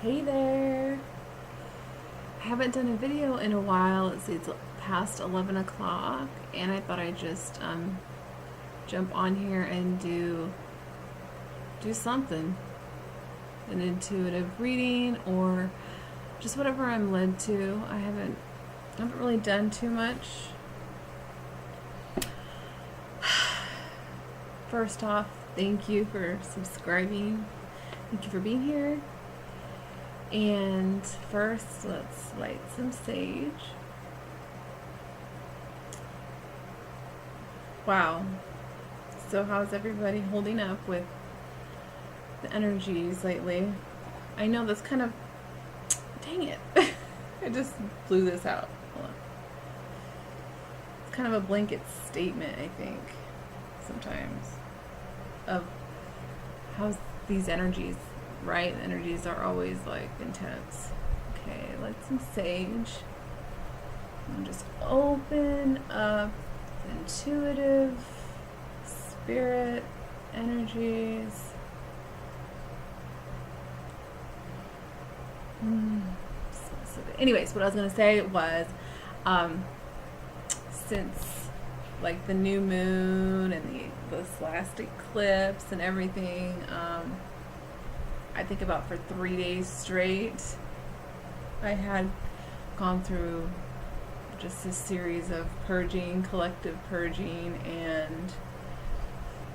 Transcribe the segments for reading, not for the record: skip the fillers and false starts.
Hey there! I haven't done a video in a while. It's past 11 o'clock, and I thought I'd just jump on here and do something, an intuitive reading or just whatever I'm led to. I haven't really done too much. First off, thank you for subscribing. Thank you for being here. And first, let's light some sage. Wow. So how's everybody holding up with the energies lately? I know that's kind of... Dang it. I just blew this out. Hold on. It's kind of a blanket statement, I think, sometimes, of how's these energies, right? Energies are always like intense. Okay, light some sage. And just open up intuitive spirit energies. Anyways, what I was going to say was, since like the new moon and this last eclipse and everything, I think about for 3 days straight, I had gone through just a series of purging, collective purging, and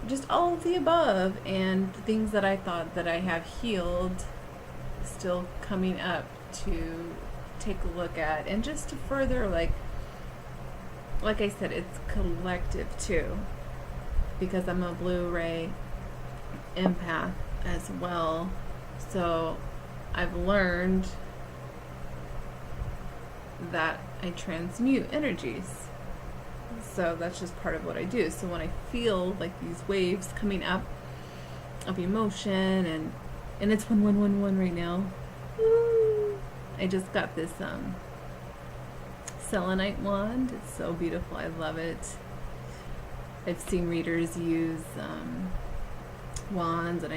just all of the above, and the things that I thought that I have healed still coming up to take a look at, and just to further, like I said, it's collective too, because I'm a Blu-ray empath as well. So I've learned that I transmute energies. So that's just part of what I do. So when I feel like these waves coming up of emotion, and it's 1111 right now. Woo! I just got this selenite wand. It's so beautiful. I love it. I've seen readers use wands, and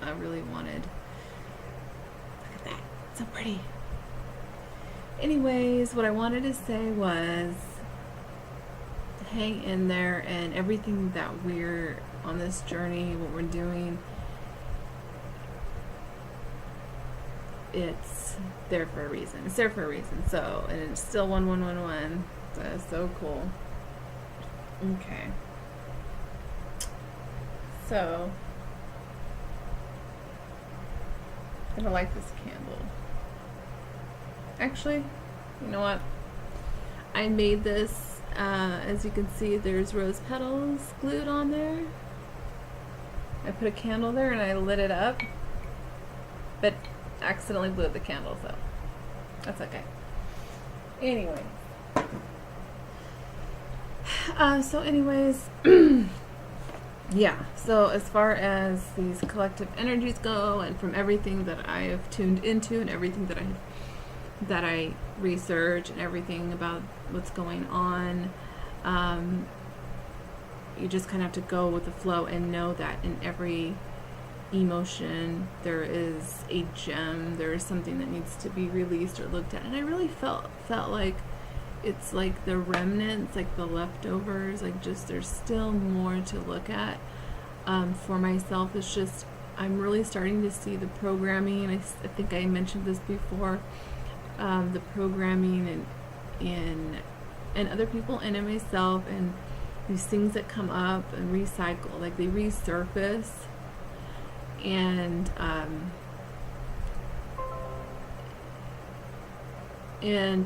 I really wanted. Look at that. It's so pretty. Anyways, what I wanted to say was, hang in there, and everything that we're on this journey, what we're doing, it's there for a reason. It's there for a reason. So, and it's still 1111. That's so cool. Okay. So, I'm gonna light this candle. Actually, you know what? I made this, as you can see, there's rose petals glued on there. I put a candle there and I lit it up, but accidentally blew up the candle, so that's okay. Anyway. So anyways, yeah, so as far as these collective energies go, and from everything that I have tuned into, and everything that I research, and everything about what's going on, you just kind of have to go with the flow and know that in every emotion there is a gem, there is something that needs to be released or looked at. And I really felt like it's like the remnants, like the leftovers, like just there's still more to look at. For myself, it's just I'm really starting to see the programming. I think I mentioned this before, the programming and other people and in myself, and these things that come up and recycle, like they resurface, and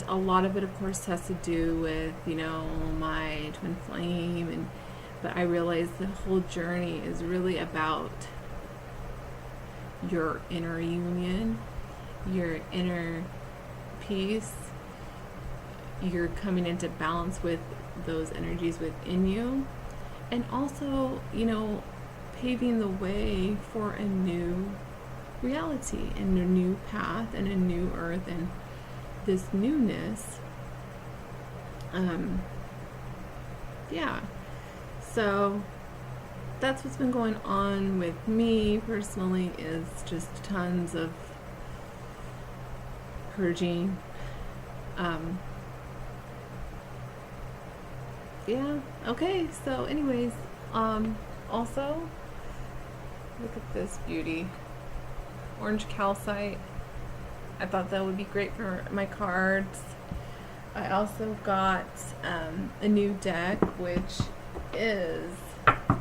a lot of it, of course, has to do with, you know, my twin flame, but I realize the whole journey is really about your inner union, your inner peace. You're coming into balance with those energies within you, and also, you know, paving the way for a new reality and a new path and a new earth, and this newness. Yeah, so that's what's been going on with me personally, is just tons of purging. Yeah, okay, so anyways, also, look at this beauty. Orange calcite. I thought that would be great for my cards. I also got a new deck, which is, hold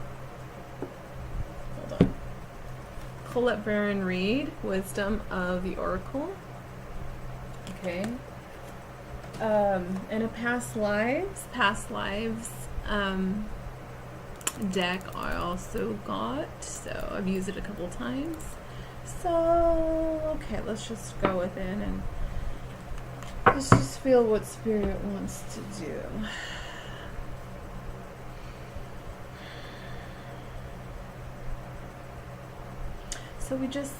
on, Colette Baron Reed, Wisdom of the Oracle. Okay. And a past lives deck I also got, so I've used it a couple times. So, okay, let's just go within and let's just feel what Spirit wants to do. So we just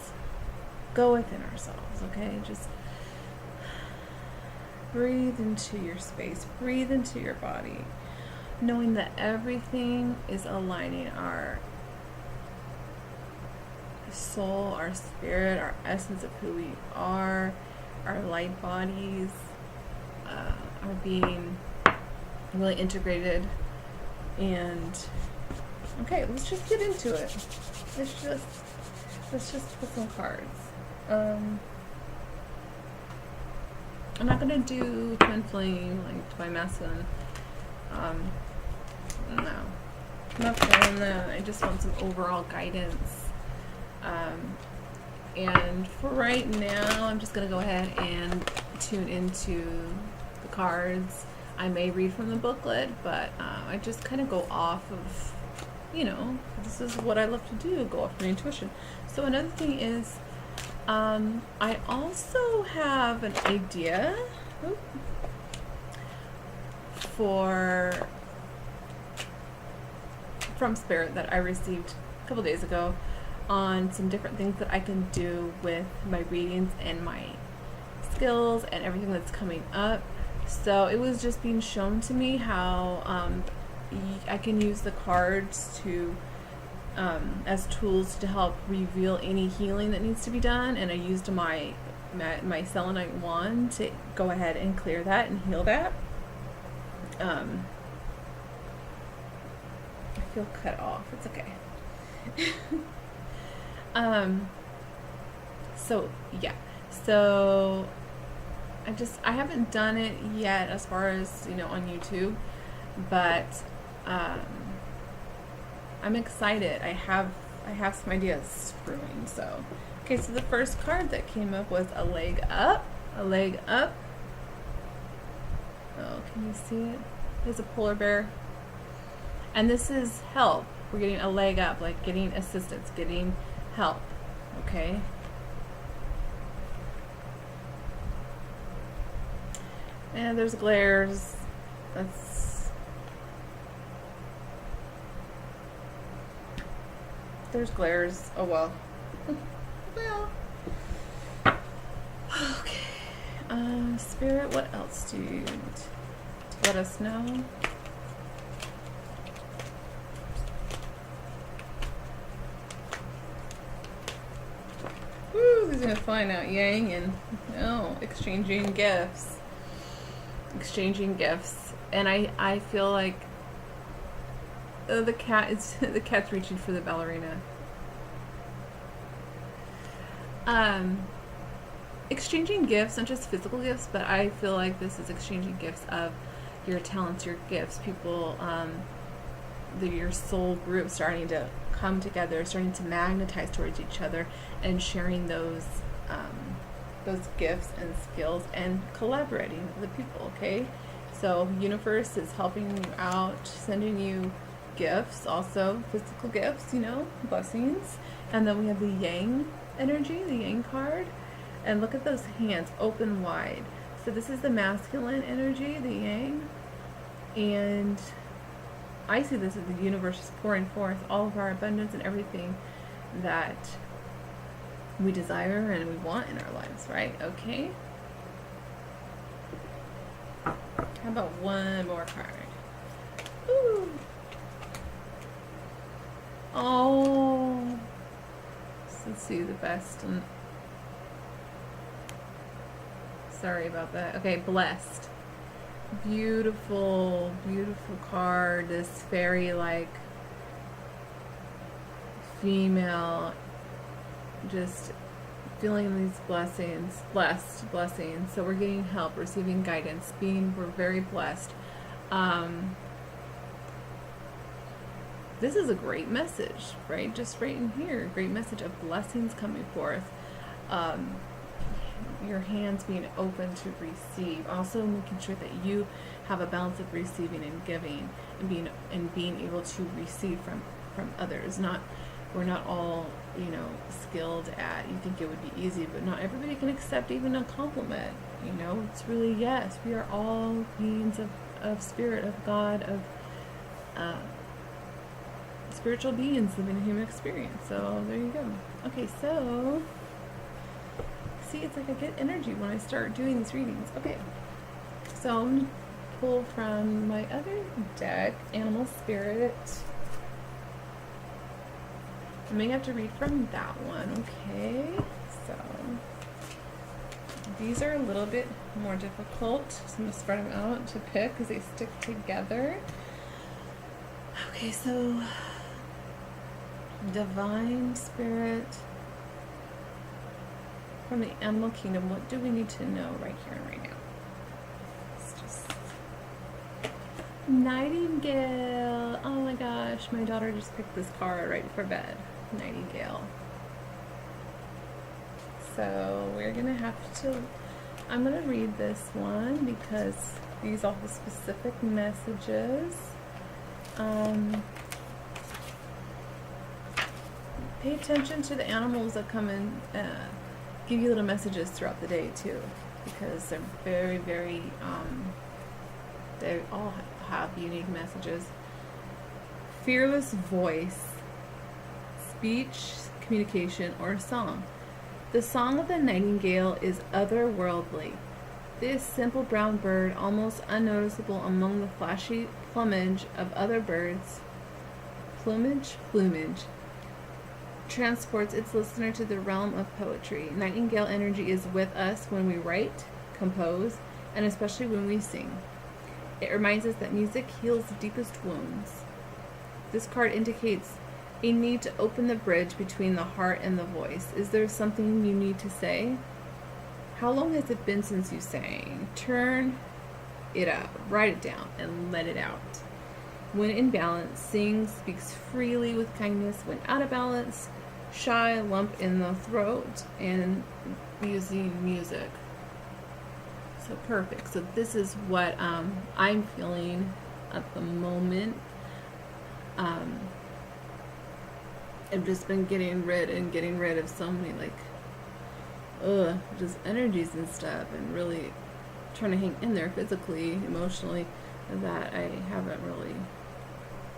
go within ourselves, okay? Just breathe into your space, breathe into your body, knowing that everything is aligning our soul, our spirit, our essence of who we are, our light bodies are being really integrated. And okay, let's just get into it. Let's just put some cards. I'm not gonna do twin flame like by masculine. No, I'm not feeling that. I just want some overall guidance. And for right now, I'm just gonna go ahead and tune into the cards. I may read from the booklet, but I just kind of go off of, you know, this is what I love to do, go off my intuition. So another thing is, I also have an idea from Spirit that I received a couple days ago on some different things that I can do with my readings and my skills and everything that's coming up. So it was just being shown to me how I can use the cards to as tools to help reveal any healing that needs to be done, and I used my selenite wand to go ahead and clear that and heal that. I feel cut off. It's okay. So yeah. So I haven't done it yet as far as, you know, on YouTube, but I'm excited. I have some ideas brewing. So okay, so the first card that came up was a leg up. A leg up. Oh, can you see it? There's a polar bear. And this is help. We're getting a leg up, like getting assistance, getting help. Okay? And there's glares. There's glares. Oh well. Well. Okay. Spirit, what else do you need to let us know? Woo, he's gonna find out Yang and exchanging gifts. Exchanging gifts. And I feel like the cat's reaching for the ballerina. Exchanging gifts, not just physical gifts, but I feel like this is exchanging gifts of your talents, your gifts, people, your soul group starting to come together, starting to magnetize towards each other, and sharing those gifts and skills and collaborating with the people. Okay, so universe is helping you out, sending you gifts, also physical gifts, you know, blessings. And then we have the Yang energy, the Yang card, and look at those hands open wide. So this is the masculine energy, the Yang, and I see this as the universe is pouring forth all of our abundance and everything that we desire and we want in our lives, right? Okay. How about one more card? Ooh. Oh, let's see the best. And Sorry about that. Okay, blessed. Beautiful, beautiful card. This fairy like female, just feeling these blessings, blessed blessings. So we're getting help, receiving guidance, we're very blessed. This is a great message, right? Just right in here, great message of blessings coming forth. Your hands being open to receive. Also making sure that you have a balance of receiving and giving, and being able to receive from others. We're not all, skilled at, you think it would be easy, but not everybody can accept even a compliment. It's really, yes, we are all beings of spirit, of God, of spiritual beings living a human experience. So there you go. Okay, so see, it's like I get energy when I start doing these readings. Okay, so I'm going to pull from my other deck, Animal Spirit. I may have to read from that one. Okay, so these are a little bit more difficult, so I'm going to spread them out to pick because they stick together. Okay, so Divine Spirit from the animal kingdom. What do we need to know right here and right now? It's just Nightingale. Oh my gosh, my daughter just picked this card right before bed. Nightingale. So we're gonna have to, I'm gonna read this one because these all have specific messages. Pay attention to the animals that come in, give you little messages throughout the day too, because they're very, very, they all have unique messages. Fearless voice, speech, communication, or song. The song of the nightingale is otherworldly. This simple brown bird, almost unnoticeable among the flashy plumage of other birds, plumage, transports its listener to the realm of poetry. Nightingale energy is with us when we write, compose, and especially when we sing. It reminds us that music heals the deepest wounds. This card indicates a need to open the bridge between the heart and the voice. Is there something you need to say? How long has it been since you sang? Turn it up, write it down, and let it out. When in balance, sing, speaks freely with kindness. When out of balance, shy, lump in the throat, and using music. So perfect. So this is what I'm feeling at the moment. I've just been getting rid of so many just energies and stuff, and really trying to hang in there physically, emotionally, that I haven't really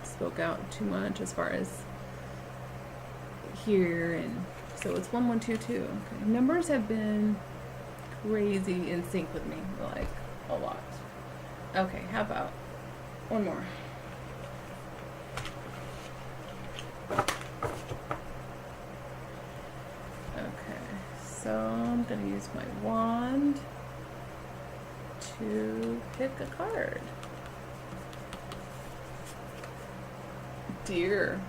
spoke out too much as far as here. And so it's 1122. Okay. Numbers have been crazy in sync with me, like a lot. Okay, how about one more? So I'm going to use my wand to pick a card. Deer.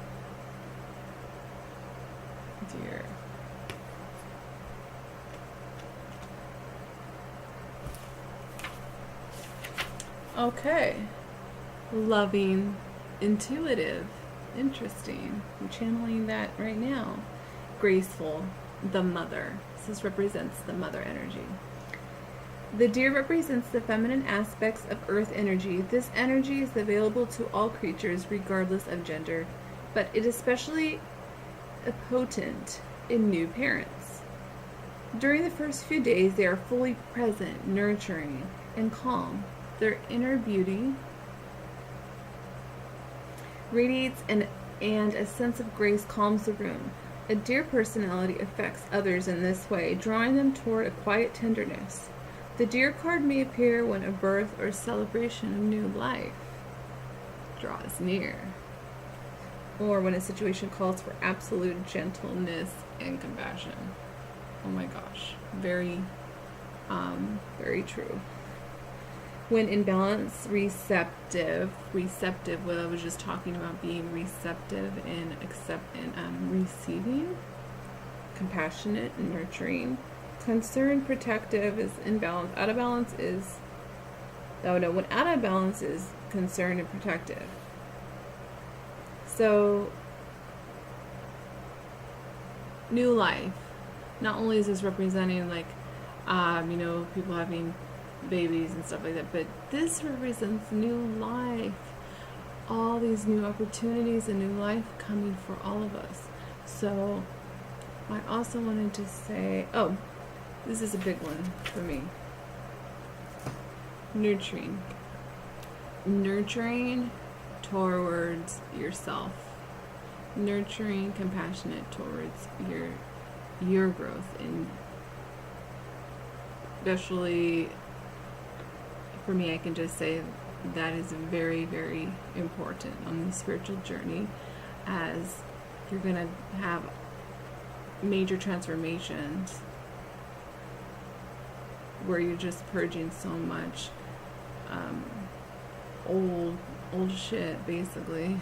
Okay. Loving, intuitive. Interesting. I'm channeling that right now. Graceful. The mother. This represents the mother energy. The deer represents the feminine aspects of earth energy. This energy is available to all creatures regardless of gender, but it is especially potent in new parents. During the first few days, they are fully present, nurturing, and calm. Their inner beauty radiates and a sense of grace calms the room. A deer personality affects others in this way, drawing them toward a quiet tenderness. The deer card may appear when a birth or celebration of new life draws near, or when a situation calls for absolute gentleness and compassion. Oh my gosh, very Very true. When in balance, receptive, what I was just talking about, being receptive and receiving, compassionate and nurturing. Concerned, protective is in balance. Out of balance is, when out of balance is concerned and protective. So, new life. Not only is this representing like, people having babies and stuff like that, but this represents new life. All these new opportunities and new life coming for all of us. So, I also wanted to say, this is a big one for me. Nurturing towards yourself. Nurturing, compassionate towards your growth, and especially for me, I can just say that is very, very important on the spiritual journey, as you're going to have major transformations where you're just purging so much old shit, basically,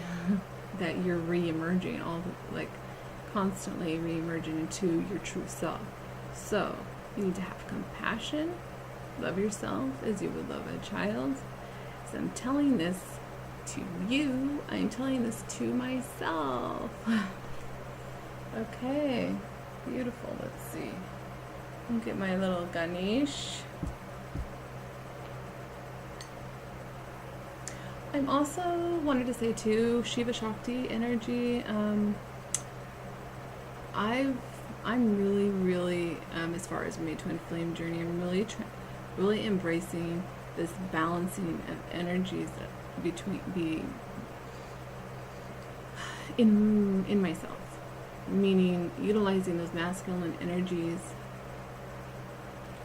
that you're re-emerging, constantly re-emerging into your true self. So you need to have compassion, love yourself as you would love a child. So I'm telling this to you, I'm telling this to myself. Okay, beautiful. Let's see. I'll get my little Ganesh. I'm also wanted to say too, Shiva Shakti energy. I'm really, as far as my twin flame journey, I'm really embracing this balancing of energies in myself, meaning utilizing those masculine energies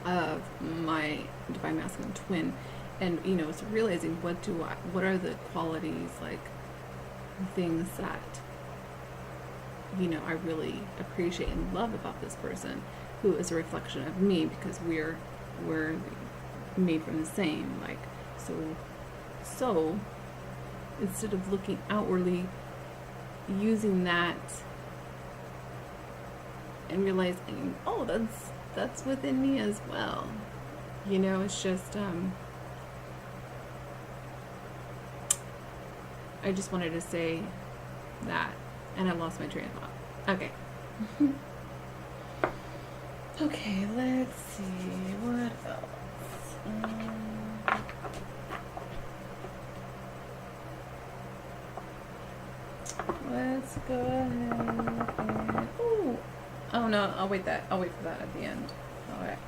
of my divine masculine twin, and it's realizing what are the qualities, like things that I really appreciate and love about this person, who is a reflection of me, because we're made from the same, so instead of looking outwardly, using that and realizing, that's within me as well. It's just I just wanted to say that, and I lost my train of thought. Okay. Okay, let's see, what else? Let's go ahead and, oh no, I'll wait for that at the end. Alright.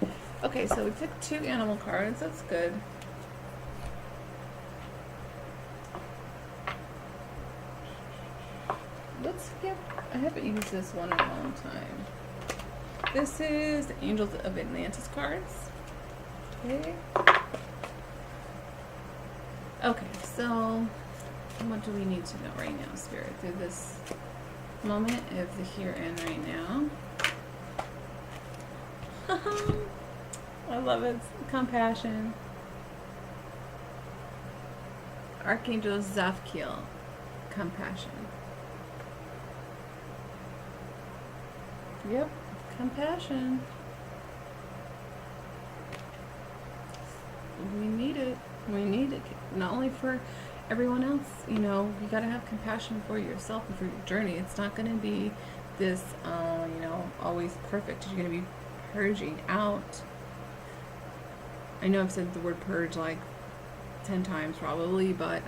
Okay, so we picked 2 animal cards, that's good. I haven't used this one in a long time. This is the Angels of Atlantis cards. Okay, so what do we need to know right now, Spirit, through this moment of the here and right now? I love it. Compassion. Archangel Zafkiel. Compassion. Yep, compassion. We need it. We need it. Not only for everyone else, you gotta have compassion for yourself and for your journey. It's not gonna be this, always perfect. You're gonna be purging out. I know I've said the word purge like 10 times probably, but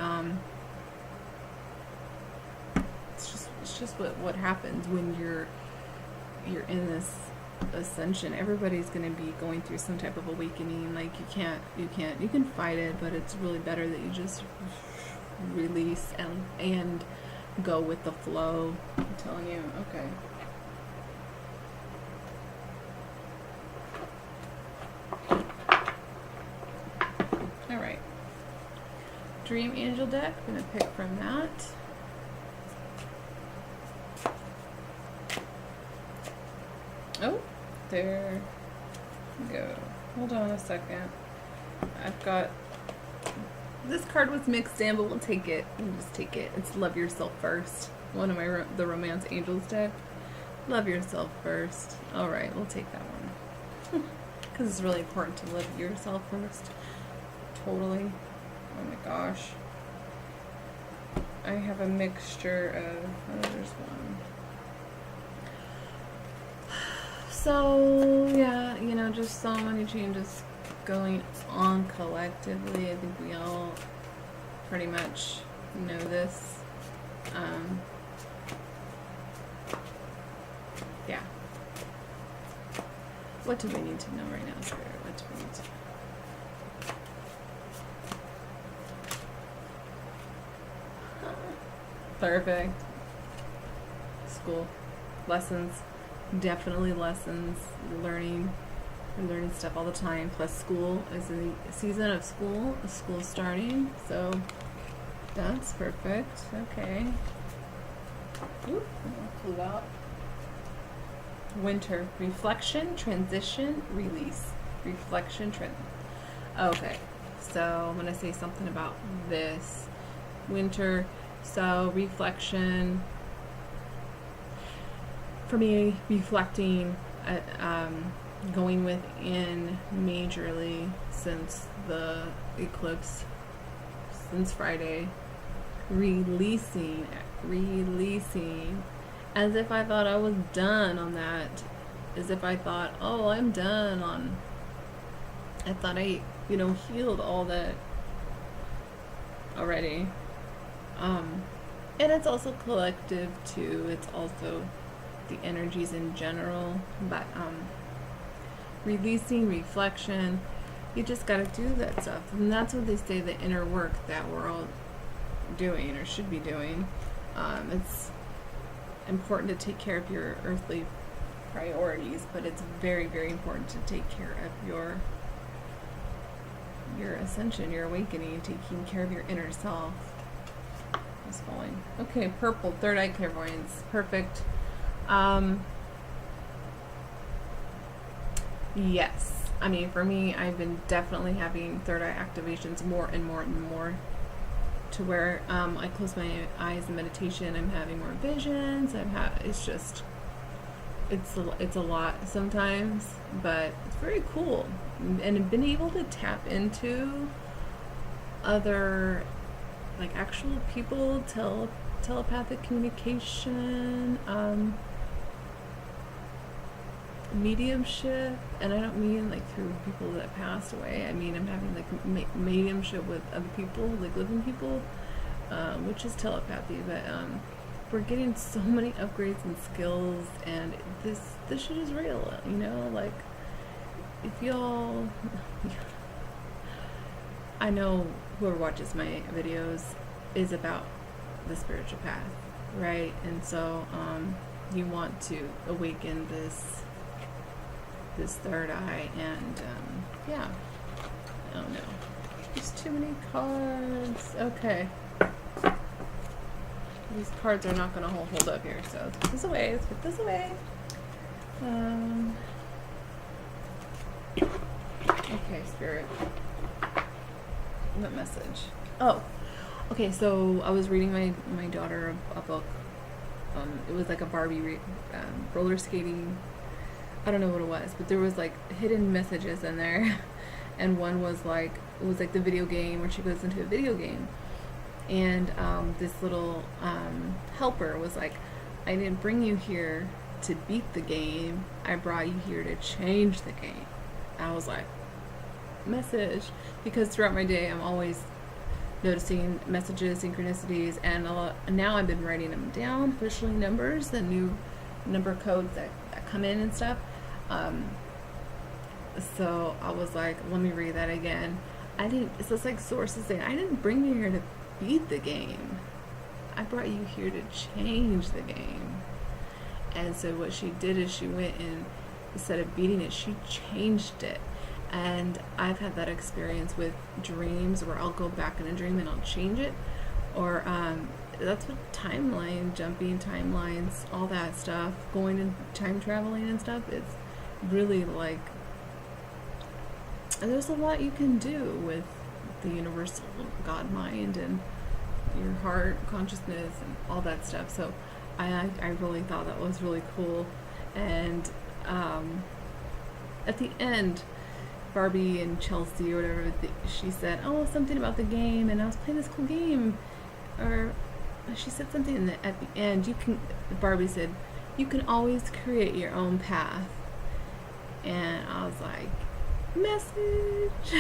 it's just what happens when you're in this ascension. Everybody's going to be going through some type of awakening. Like you can fight it, but it's really better that you just release and go with the flow. I'm telling you. Okay. All right. Dream Angel deck. I'm going to pick from that. Oh, there we go. hold on a second. I've got, this card was mixed in, but we'll take it. We'll just take it. It's Love Yourself First. One of my, the Romance Angels deck. Love yourself first. Alright, we'll take that one. Because it's really important to love yourself first. Totally. Oh my gosh. I have a mixture of, oh, there's one. So, yeah, you know, just so many changes going on collectively. I think we all pretty much know this. Yeah. What do we need to know right now, Spirit? What do we need to know? Perfect. School. Lessons. Definitely lessons. Learning. We're learning stuff all the time. Plus school is a season of school. School starting. So that's perfect. Okay. Oop, flew out. Winter. Reflection, transition, release. Reflection, okay. So I'm going to say something about this. Winter. So reflection. For me, reflecting, going within majorly since the eclipse, since Friday. Releasing, as if I thought I was done on that, as if I thought, oh, I'm done on, I thought I, you know, healed all that already. And it's also collective too, it's also the energies in general, but releasing, reflection, you just gotta do that stuff, and that's what they say, the inner work that we're all doing or should be doing. It's important to take care of your earthly priorities, but it's very, very important to take care of your ascension, your awakening, taking care of your inner self. It's falling. Okay, purple, third eye clairvoyance, perfect. Yes, I mean, for me, I've been definitely having third eye activations more and more and more, to where I close my eyes in meditation, I'm having more visions. It's just, it's a lot sometimes, but it's very cool, and been able to tap into other, like, actual people, telepathic communication, mediumship, and I don't mean like through people that passed away. I mean I'm having like mediumship with other people, like living people, which is telepathy. But we're getting so many upgrades and skills, and this shit is real. You know, like, if y'all, I know whoever watches my videos is about the spiritual path, right? And so you want to awaken this third eye, and yeah, oh no, there's too many cards. Okay, these cards are not going to hold up here, so let's put this away. Let's put this away. Okay, Spirit, what message? Oh, okay, so I was reading my daughter a book. It was like a Barbie roller skating, I don't know what it was, but there was like hidden messages in there. And one was like, it was like the video game where she goes into a video game, and this little helper was like, I didn't bring you here to beat the game, I brought you here to change the game. I was like, message, because throughout my day I'm always noticing messages, synchronicities, and now I've been writing them down, especially numbers, the new number codes that come in and stuff. So I was like, let me read that again. It's just like sources saying, I didn't bring you here to beat the game, I brought you here to change the game. And so what she did is she went and, instead of beating it, she changed it. And I've had that experience with dreams where I'll go back in a dream and I'll change it, or that's what jumping timelines, all that stuff, going and time traveling and stuff, it's really like And there's a lot you can do with the universal God mind and your heart consciousness and all that stuff. So I really thought that was really cool. And at the end, Barbie and Chelsea or whatever, she said, oh, something about the game, and I was playing this cool game, or she said something at the end. Barbie said, you can always create your own path. And I was like, message.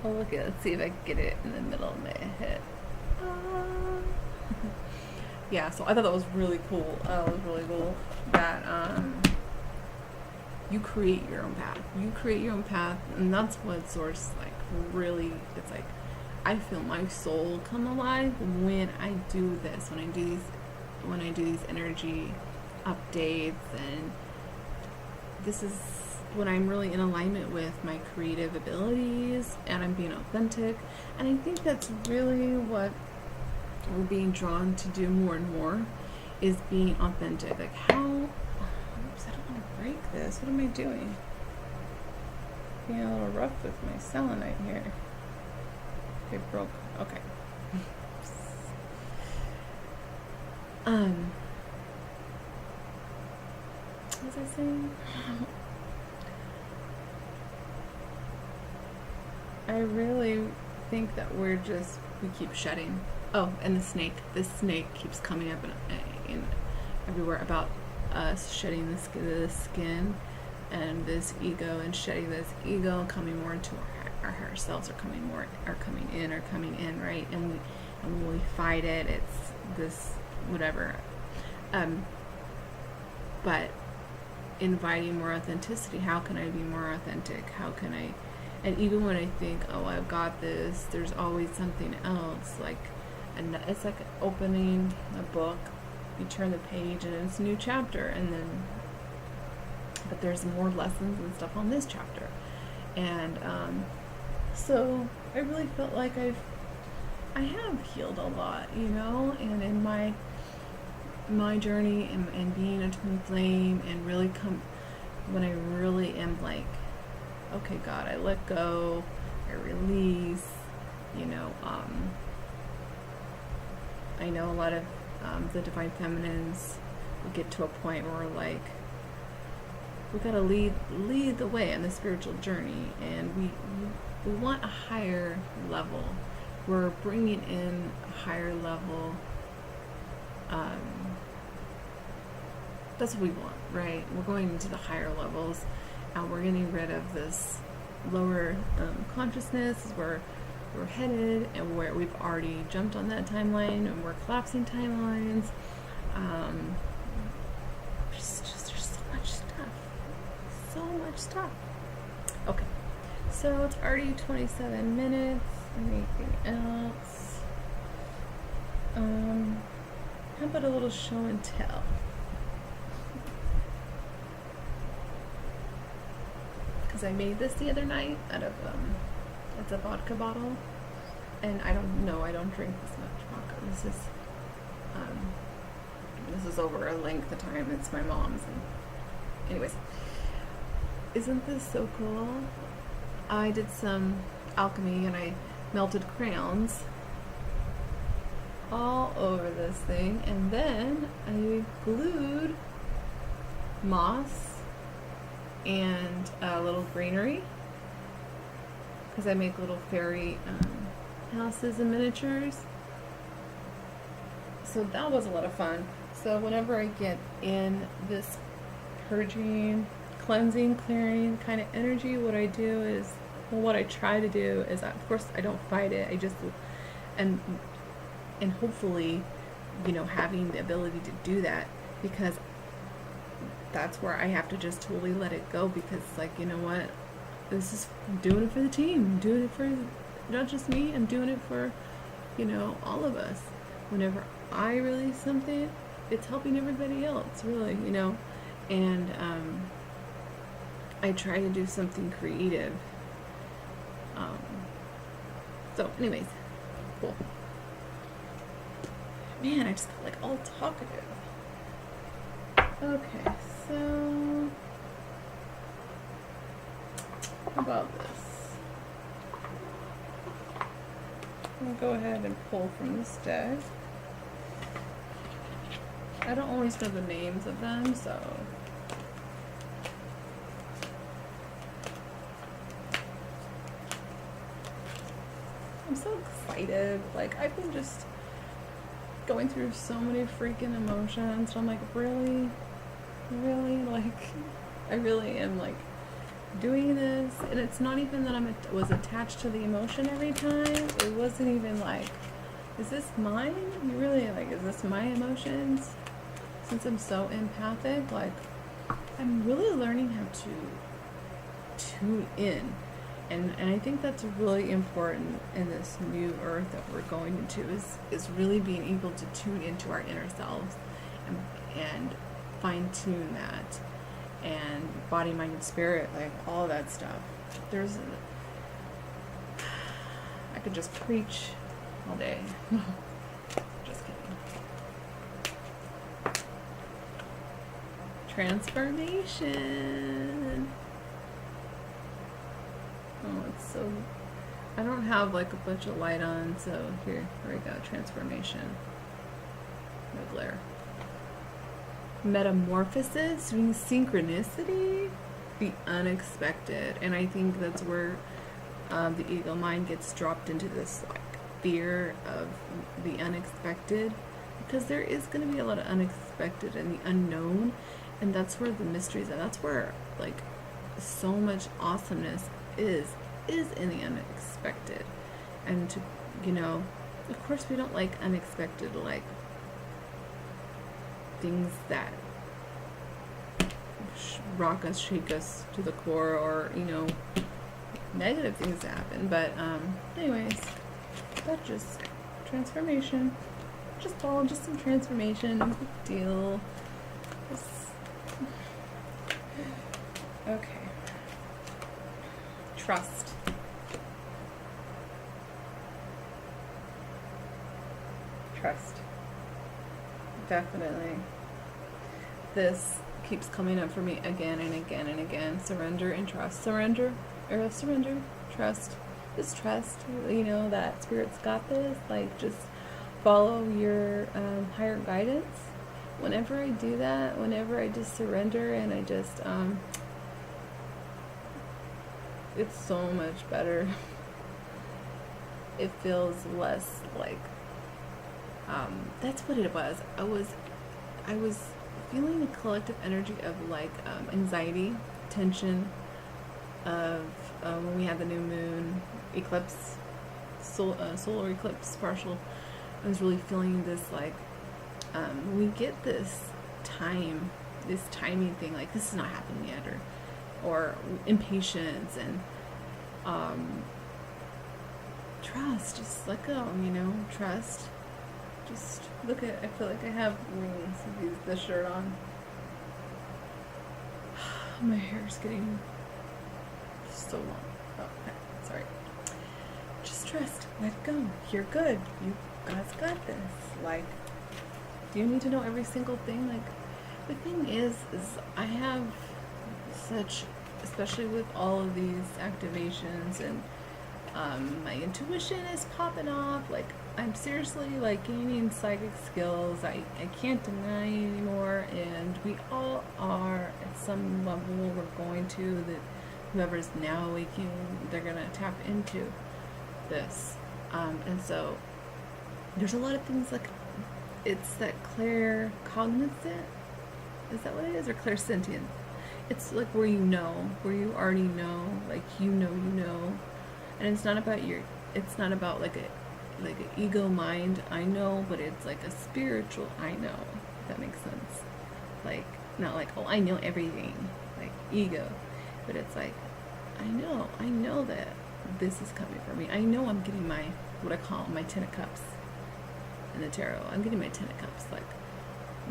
Oh, look at, let's see if I can get it in the middle of my head. Yeah, so I thought that was really cool. It was really cool that you create your own path. You create your own path, and that's what Source like really. It's like I feel my soul come alive when I do this. When I do these energy updates, and this is when I'm really in alignment with my creative abilities, and I'm being authentic. And I think that's really what we're being drawn to do more and more, is being authentic. Like how, oops, I don't want to break this. What am I doing? Being a little rough with my selenite here. It broke. Okay. What was I saying? I really think that we keep shedding. Oh, and the snake. This snake keeps coming up in everywhere about us shedding the skin and this ego, and shedding this ego, coming more into our higher selves, are coming in, right? And when we fight it, it's this whatever. But inviting more authenticity. How can I be more authentic? How can I? And even when I think, oh, I've got this, there's always something else. And it's like opening a book. You turn the page and it's a new chapter, but there's more lessons and stuff on this chapter. And so I really felt like I have healed a lot, and in my journey and being a twin flame, and really when I really am like, okay, God, I let go, I release, I know a lot of the divine feminines will get to a point where we're like, we gotta lead the way on the spiritual journey, and we want a higher level. We're bringing in a higher level. That's what we want, right? We're going into the higher levels, and we're getting rid of this lower consciousness, is where we're headed, and where we've already jumped on that timeline, and we're collapsing timelines. There's so much stuff. Okay, so it's already 27 minutes. Anything else? How about a little show and tell? Because I made this the other night out of it's a vodka bottle, and I don't drink this much vodka. This is over a length of time. It's my mom's, and anyways, isn't this so cool? I did some alchemy, and I melted crayons all over this thing, and then I glued moss and a little greenery, because I make little fairy houses and miniatures. So that was a lot of fun. So whenever I get in this purging, cleansing, clearing kind of energy, what I try to do is, of course, I don't fight it. I just, and hopefully, having the ability to do that, because that's where I have to just totally let it go, because you know what, I'm doing it for the team. I'm doing it for not just me. I'm doing it for, all of us. Whenever I release something, it's helping everybody else, really, and I try to do something creative. So anyways, cool. Man, I just got all talkative. Okay, so about this? I'll go ahead and pull from this deck. I don't always know the names of them, so I'm so excited. Like, I've been just going through so many freaking emotions. I'm like, really? Really? Like, I really am, like, doing this, and it's not even that I was attached to the emotion every time. It wasn't even like, is this mine? You really, like, is this my emotions? Since I'm so empathic, like, I'm really learning how to tune in, and I think that's really important in this new earth that we're going into, is really being able to tune into our inner selves and fine tune that. And body, mind, and spirit, like all of that stuff. I could just preach all day. Just kidding. Transformation. Oh, it's so. I don't have like a bunch of light on, so here we go. Transformation. No glare. Metamorphosis, synchronicity, the unexpected, and I think that's where the ego mind gets dropped into this like fear of the unexpected, because there is going to be a lot of unexpected and the unknown, and that's where the mysteries are. That's where like so much awesomeness is in the unexpected, and to, you know, of course we don't like unexpected, like things that rock us, shake us to the core, or, you know, negative things that happen. But anyways, that's just transformation. Just some transformation. No big deal. Okay. Trust. Trust. Definitely. This keeps coming up for me again and again and again. Surrender and trust. Surrender. Arielle, surrender. Trust. Just trust. You know that Spirit's got this. Like, just follow your higher guidance. Whenever I do that, whenever I just surrender and I just, it's so much better. It feels less like, that's what it was. I was feeling a collective energy of like anxiety, tension, of when we had the new moon eclipse, solar eclipse partial. I was really feeling this like, we get this timing thing, like this is not happening yet, or impatience, and trust, just let go, you know, trust. Just look at, I feel like I have wings with this shirt on. My hair's getting so long. Oh, okay, sorry. Just trust, let go. You're good. You guys got this. Like, do you need to know every single thing? Like, the thing is I have such, especially with all of these activations, and my intuition is popping off. Like, I'm seriously like gaining psychic skills. I can't deny anymore, and we all are at some level. We're going to, that whoever's now awakening, they're gonna tap into this, and so there's a lot of things, like it's that claircognizant, is that what it is, or clairsentient? It's like where you already know, like you know, and it's not about it's not about like an ego mind, I know, but it's like a spiritual I know, if that makes sense. Like, not like, oh, I know everything, like ego, but it's like, I know that this is coming for me. I know I'm getting my, what I call my 10 of cups in the tarot. I'm getting my 10 of cups, like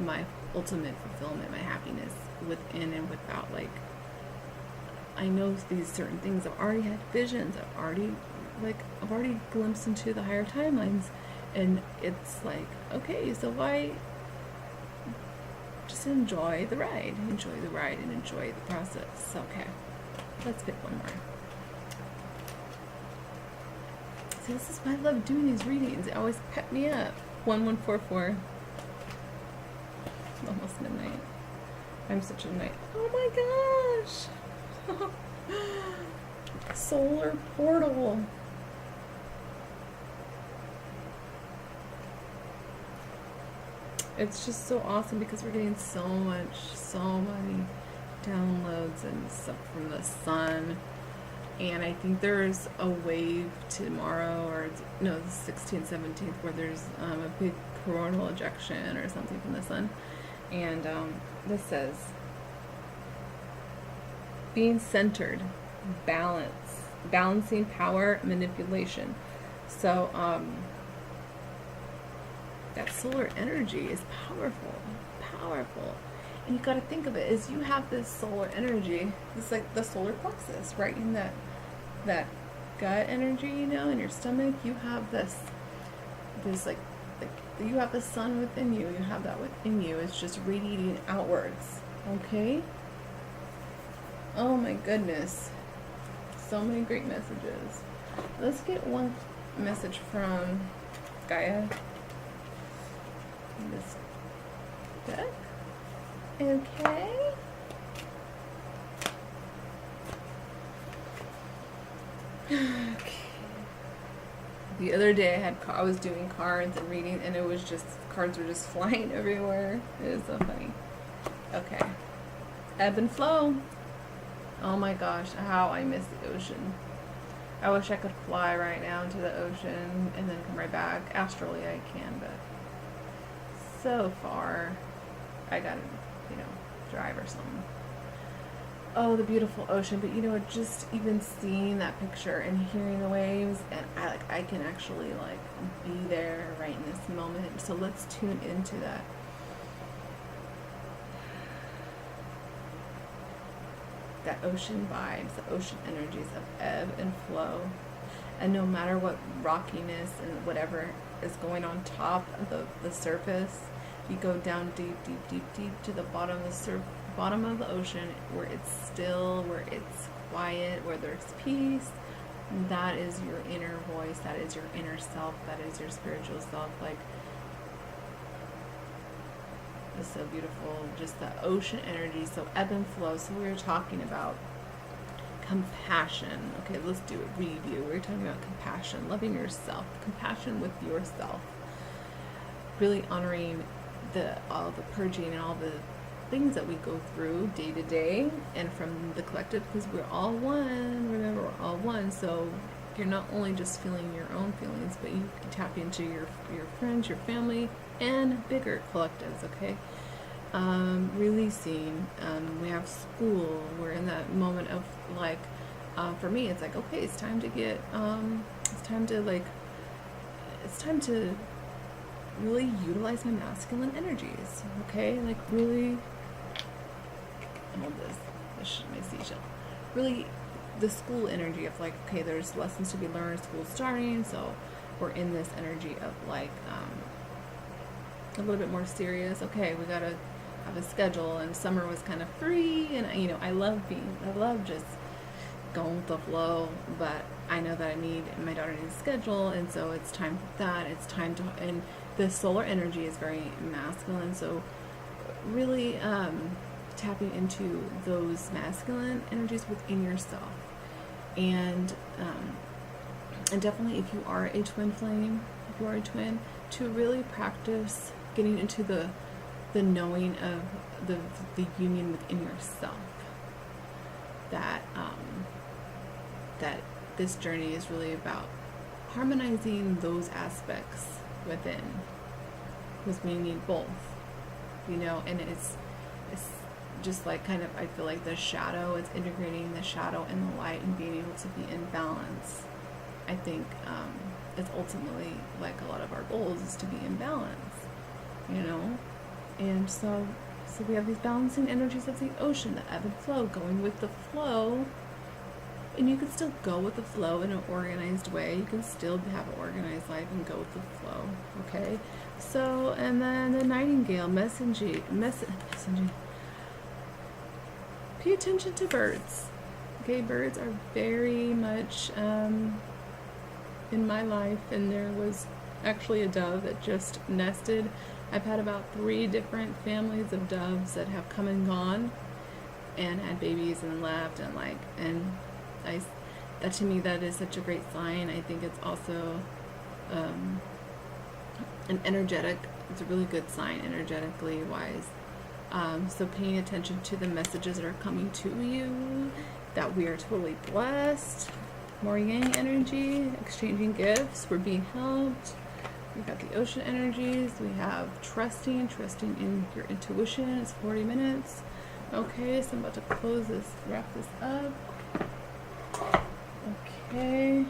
my ultimate fulfillment, my happiness within and without. Like, I know these certain things. I've already had visions. I've already glimpsed into the higher timelines, and it's like, okay, so why just enjoy the ride and enjoy the process. Okay, let's pick one more. See, this is why I love doing these readings. It always pep me up. 1144. It's almost midnight. I'm such a night. Oh my gosh! Solar portal. It's just so awesome because we're getting so many downloads and stuff from the sun. And I think there's a wave tomorrow, or no, the 16th, 17th, where there's a big coronal ejection or something from the sun. And this says, being centered, balance, balancing power, manipulation. So that solar energy is powerful. And you got to think of it as you have this solar energy. It's like the solar plexus, right in that gut energy, you know, in your stomach. You have this like you have the sun within you. You have that within you. It's just radiating outwards. Okay. Oh my goodness. So many great messages. Let's get one message from Gaia. This deck. Okay. Okay. The other day I was doing cards and reading, and it was just, cards were just flying everywhere. It is so funny. Okay. Ebb and flow. Oh my gosh, how I miss the ocean. I wish I could fly right now into the ocean and then come right back. Astrally I can, but so far I gotta, drive or something. Oh, the beautiful ocean. But just even seeing that picture and hearing the waves, and I can actually be there right in this moment. So let's tune into that. That ocean vibes, the ocean energies of ebb and flow. And no matter what rockiness and whatever is going on top of the surface, you go down deep to the bottom of the ocean, where it's still, where it's quiet, where there's peace. That is your inner voice. That is your inner self. That is your spiritual self. It's so beautiful. Just the ocean energy. So ebb and flow. So we were talking about compassion. Okay, let's do a review. We were talking about compassion, loving yourself, compassion with yourself, really honoring all the purging and all the things that we go through day to day, and from the collective, because we're all one. Remember, we're all one. So you're not only just feeling your own feelings, but you can tap into your friends, your family, and bigger collectives. Okay. Releasing. We have school. We're in that moment of for me, it's okay, it's time to get it's time to really utilize my masculine energies. Okay, really hold this my seashell. Really, the school energy of okay, there's lessons to be learned, school's starting, so we're in this energy of a little bit more serious. Okay, we gotta have a schedule, and summer was kind of free, and I love just going with the flow, but I know that my daughter needs a schedule, and so it's time for that. It's time to, and the solar energy is very masculine, so really tapping into those masculine energies within yourself, and definitely if you are a twin flame, if you are a twin, to really practice getting into the knowing of the union within yourself. That this journey is really about harmonizing those aspects within, because we need both, and it's just kind of, I feel like the shadow, it's integrating the shadow and the light and being able to be in balance. I think it's ultimately a lot of our goals is to be in balance, and so we have these balancing energies of the ocean, the ebb and flow, going with the flow. And you can still go with the flow in an organized way. You can still have an organized life and go with the flow. Okay? So, and then the nightingale, messaging. Pay attention to birds. Okay, birds are very much in my life, and there was actually a dove that just nested. I've had about 3 different families of doves that have come and gone and had babies and left, and I that to me, that is such a great sign. I think it's also an energetic, it's a really good sign energetically wise. So paying attention to the messages that are coming to you, that we are totally blessed. More yang energy, exchanging gifts, we're being helped. We've got the ocean energies, we have trusting in your intuition. It's 40 minutes. Okay, so I'm about to close this, wrap this up. Okay.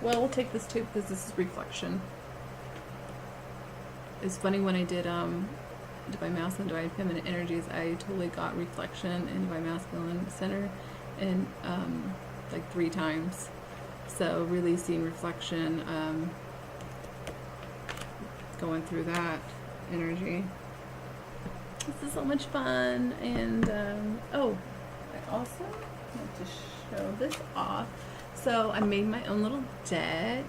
Well, we'll take this too because this is reflection. It's funny, when I did Divine Masculine, Divine Feminine energies, I totally got reflection in Divine Masculine Center, and like 3 times. So releasing reflection, going through that energy. This is so much fun. And oh, I also want to show this off. So I made my own little deck.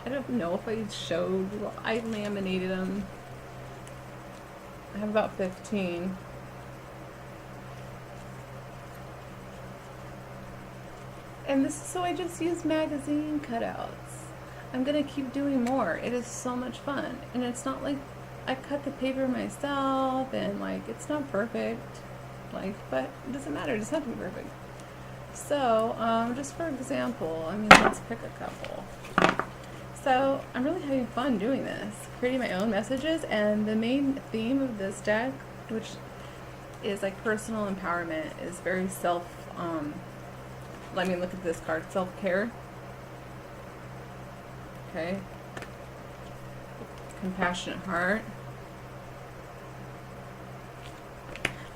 I don't know if I showed, well, I laminated them. I have about 15. And this, so I just used magazine cutouts. I'm gonna keep doing more. It is so much fun. And it's not like I cut the paper myself, and like, it's not perfect. Like, but it doesn't matter, it doesn't have to be perfect. So, just for example, I mean, let's pick a couple. So, I'm really having fun doing this, creating my own messages, and the main theme of this deck, which is like personal empowerment, is very let me look at this card, self-care. Okay. Compassionate heart.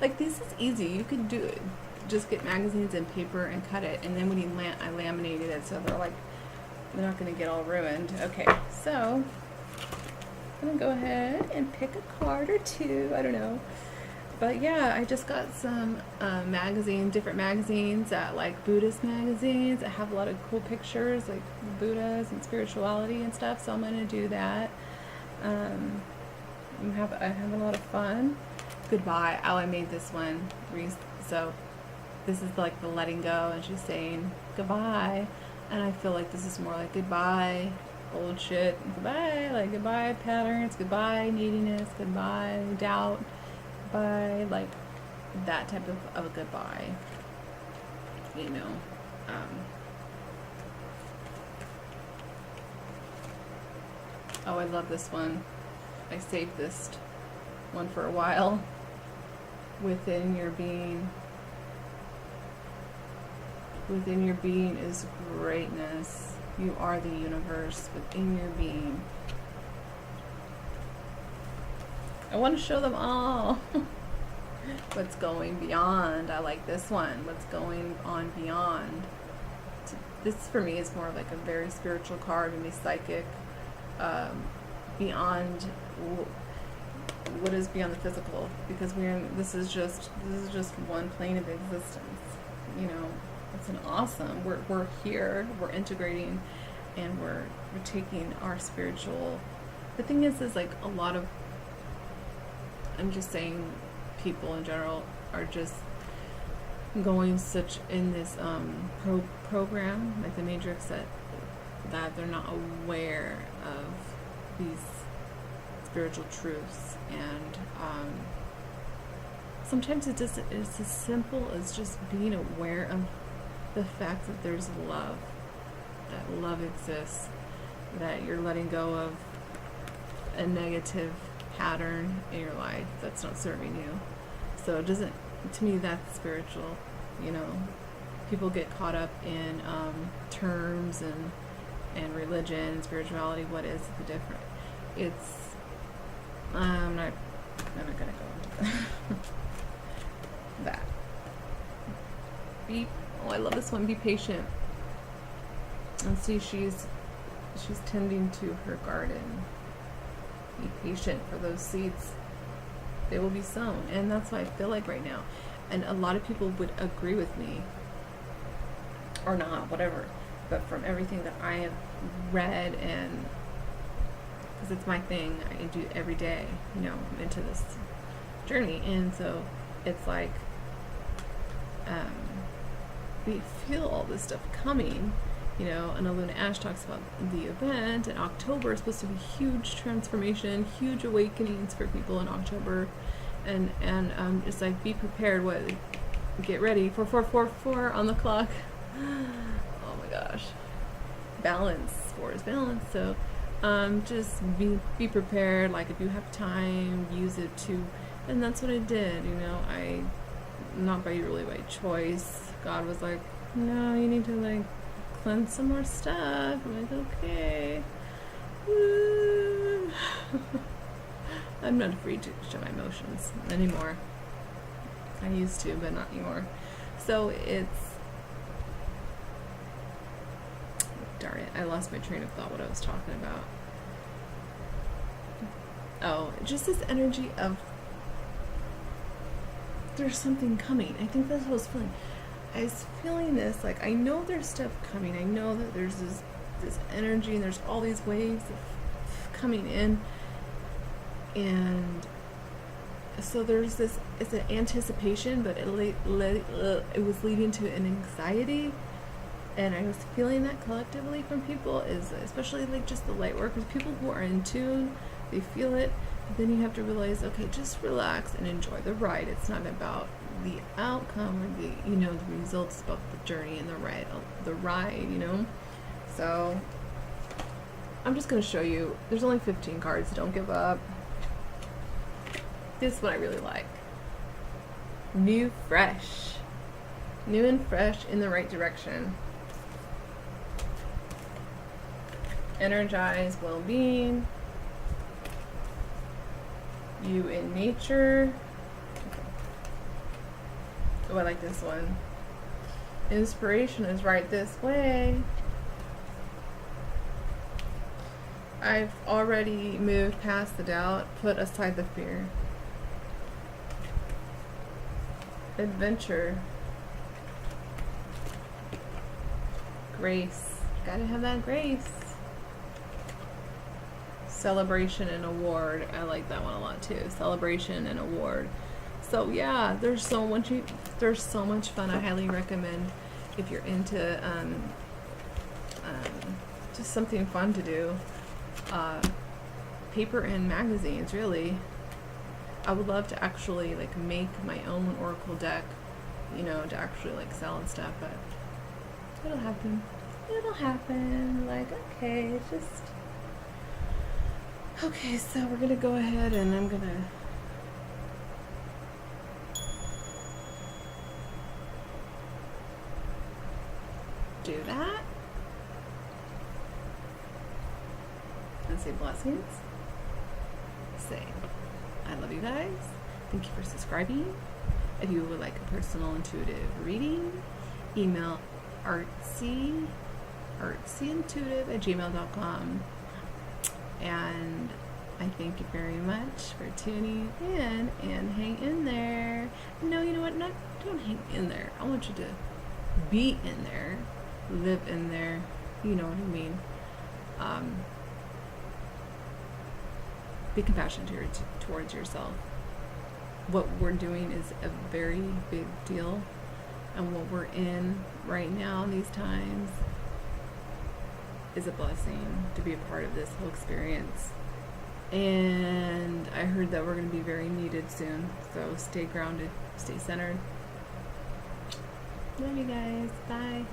Like, this is easy. You could do it. Just get magazines and paper and cut it. And then when I laminated it, so they're not going to get all ruined. Okay, so I'm going to go ahead and pick a card or 2. I don't know. But yeah, I just got some different magazines, like Buddhist magazines. I have a lot of cool pictures, like Buddhas and spirituality and stuff. So I'm going to do that. I'm having a lot of fun. Goodbye. Oh, I made this one. So this is like the letting go, and she's saying goodbye. And I feel like this is more like goodbye, old shit. Goodbye, like goodbye patterns, goodbye neediness, goodbye doubt, goodbye, like that type of a goodbye. You know. Oh, I love this one. I saved this one for a while. Within your being. Within your being is greatness. You are the universe within your being. I want to show them all. What's going beyond. I like this one. What's going on beyond. This for me is more like a very spiritual card, maybe psychic. Beyond what is beyond the physical, because this is just one plane of existence. You know, it's an awesome. We're here. We're integrating, and we're taking our spiritual. The thing is like a lot of. I'm just saying, people in general are just going such in this program like the Matrix that they're not aware of these spiritual truths, and sometimes it's as simple as just being aware of the fact that there's love, that love exists, that you're letting go of a negative pattern in your life that's not serving you. So it doesn't, to me, that's spiritual. You know, people get caught up in terms and religion, spirituality. What is the difference? It's I'm not gonna go into that. I love this one. Be patient. And see, she's tending to her garden. Be patient for those seeds. They will be sown, and that's what I feel like right now. And a lot of people would agree with me, or not, whatever. But from everything that I have red, and because it's my thing, I do every day, you know, I'm into this journey. And so it's like we feel all this stuff coming, you know. And Aluna Ash talks about the event, and October is supposed to be huge transformation, huge awakenings for people in October, and it's like, be prepared. What? Get ready. 4444 on the clock. Oh my gosh. Balance. 4 is balance. So just be prepared. Like, if you have time, use it to. And that's what I did, you know. Not by choice. God was like, no, you need to like cleanse some more stuff. I'm like, okay. I'm not afraid to show my emotions anymore. I used to, but not anymore. So it's, darn it, I lost my train of thought what I was talking about. Oh, just this energy of there's something coming. I think that's what I was feeling. I was feeling this, like, I know there's stuff coming. I know that there's this energy, and there's all these waves of coming in. And so there's this, it's an anticipation, but it was leading to an anxiety. And I was feeling that collectively from people, is especially like just the light workers, people who are in tune, they feel it. But then you have to realize, okay, just relax and enjoy the ride. It's not about the outcome or the, you know, the results, about the journey and the ride, you know. So I'm just going to show you. There's only 15 cards. Don't give up. This one I really like. New, fresh. New and fresh, in the right direction. Energize, well-being. You in nature. Oh, I like this one. Inspiration is right this way. I've already moved past the doubt. Put aside the fear. Adventure. Grace. Gotta have that grace. Celebration and award. I like that one a lot too. Celebration and award. So yeah, there's so much fun. I highly recommend, if you're into just something fun to do. Paper and magazines, really. I would love to actually like make my own oracle deck, you know, to actually like sell and stuff, but it'll happen. It'll happen. Like, okay, it's just okay. So we're gonna go ahead, and I'm gonna do that and say blessings. Say, I love you guys. Thank you for subscribing. If you would like a personal intuitive reading, email artsyintuitive@gmail.com. And I thank you very much for tuning in, and hang in there. No, you know what? Don't hang in there. I want you to be in there, live in there. You know what I mean? Be compassionate towards yourself. What we're doing is a very big deal, and what we're in right now in these times is a blessing to be a part of this whole experience. And I heard that we're going to be very needed soon, so stay grounded, stay centered. Love you guys. Bye.